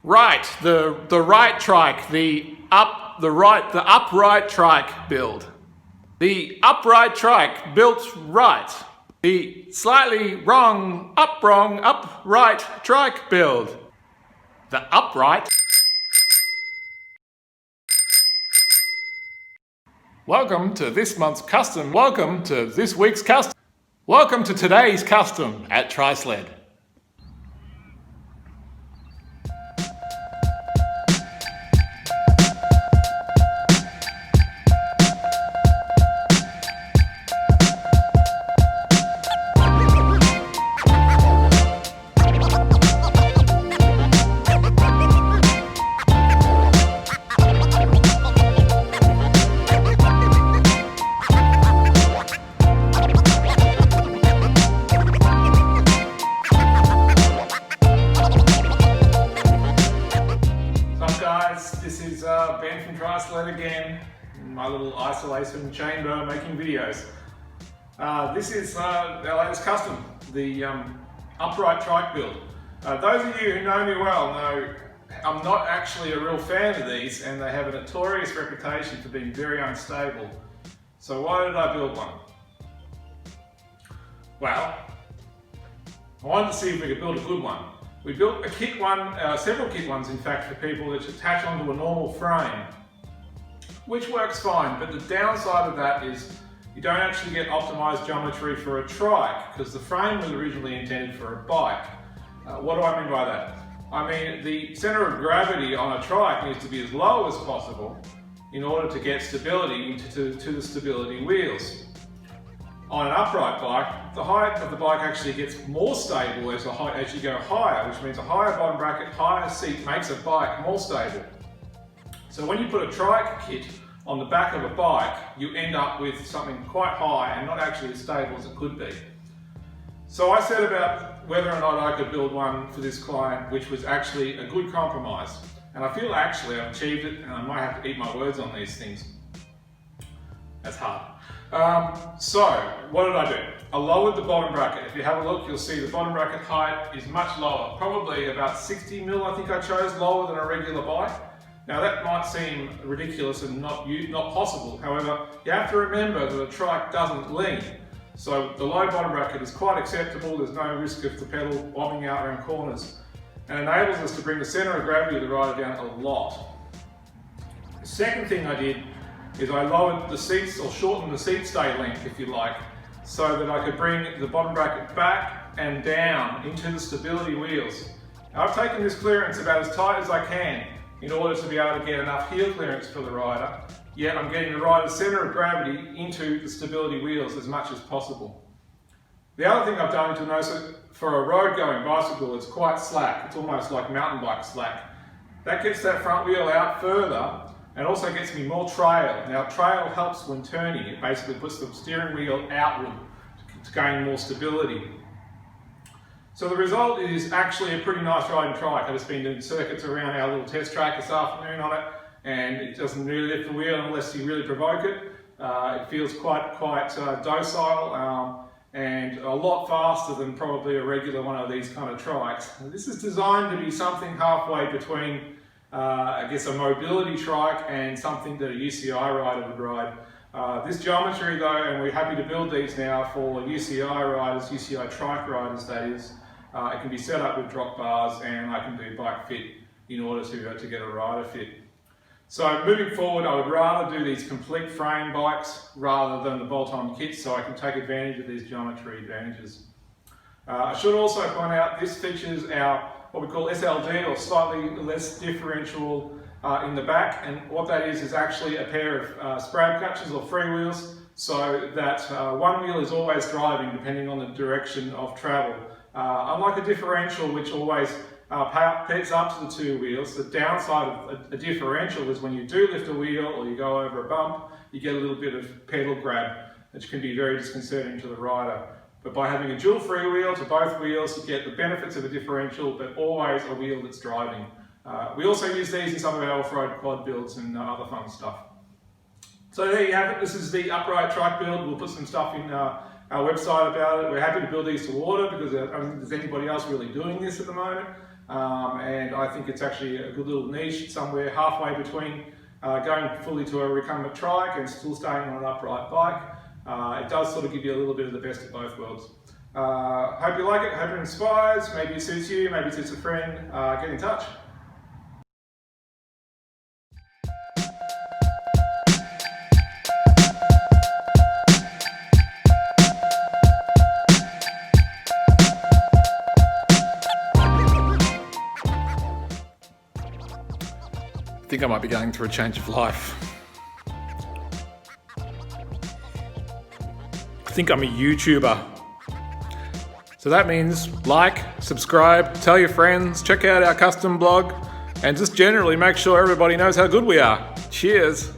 Right, the right trike, the upright trike build. The upright trike built right. The slightly wrong, upright trike build. The upright. Welcome to this month's custom. Welcome to this week's custom. Welcome to today's custom at TriSled. This is Ben from TriSled again, in my little isolation chamber making videos. This is our latest custom, the upright trike build. Those of you who know me well know I'm not actually a real fan of these, and they have a notorious reputation for being very unstable. So why did I build one? Well, I wanted to see if we could build a good one. We built a kit one, several kit ones in fact, for people that attach onto a normal frame, which works fine, but the downside of that is you don't actually get optimized geometry for a trike because the frame was originally intended for a bike. What do I mean by that? I mean the center of gravity on a trike needs to be as low as possible in order to get stability to the stability wheels. On an upright bike, the height of the bike actually gets more stable as you go higher, which means a higher bottom bracket, higher seat makes a bike more stable. So when you put a trike kit on the back of a bike, you end up with something quite high and not actually as stable as it could be. So I said about whether or not I could build one for this client, which was actually a good compromise. And I feel actually I've achieved it, and I might have to eat my words on these things. That's hard. So, what did I do? I lowered the bottom bracket. If you have a look, you'll see the bottom bracket height is much lower, probably about 60 mil I think I chose, lower than a regular bike. Now that might seem ridiculous and not possible. However, you have to remember that a trike doesn't lean. So the low bottom bracket is quite acceptable. There's no risk of the pedal bombing out around corners, and enables us to bring the center of gravity of the rider down a lot. The second thing I did is I lowered the seats, or shortened the seat stay length if you like, so that I could bring the bottom bracket back and down into the stability wheels. Now, I've taken this clearance about as tight as I can in order to be able to get enough heel clearance for the rider, yet I'm getting the rider's center of gravity into the stability wheels as much as possible. The other thing I've done, to notice that for a road going bicycle, it's quite slack. It's almost like mountain bike slack. That gets that front wheel out further, and also gets me more trail. Now trail helps when turning. It basically puts the steering wheel outward to gain more stability. So the result is actually a pretty nice riding trike. I've just been doing circuits around our little test track this afternoon on it, and it doesn't really lift the wheel unless you really provoke it. It feels quite docile and a lot faster than probably a regular one of these kind of trikes. This is designed to be something halfway between I guess a mobility trike and something that a UCI rider would ride. This geometry though, and we're happy to build these now for UCI riders, UCI trike riders that is, it can be set up with drop bars, and I can do bike fit in order to get a rider fit. So moving forward, I would rather do these complete frame bikes rather than the bolt-on kits, so I can take advantage of these geometry advantages. I should also point out this features our what we call SLD, or slightly less differential in the back, and what that is actually a pair of sprab clutches or freewheels, so that one wheel is always driving depending on the direction of travel. Unlike a differential, which always pets up to the two wheels, the downside of a differential is when you do lift a wheel or you go over a bump, you get a little bit of pedal grab, which can be very disconcerting to the rider. But by having a dual freewheel to both wheels, you get the benefits of a differential, but always a wheel that's driving. We also use these in some of our off-road quad builds and other fun stuff. So there you have it. This is the upright trike build. We'll put some stuff in our website about it. We're happy to build these to order because I don't think there's anybody else really doing this at the moment. and I think it's actually a good little niche, somewhere halfway between going fully to a recumbent trike and still staying on an upright bike. It does sort of give you a little bit of the best of both worlds. Hope you like it, hope it inspires, maybe it suits you, maybe it suits a friend. Get in touch. I think I might be going through a change of life. I think I'm a YouTuber. So that means like, subscribe, tell your friends, check out our custom blog, and just generally make sure everybody knows how good we are. Cheers.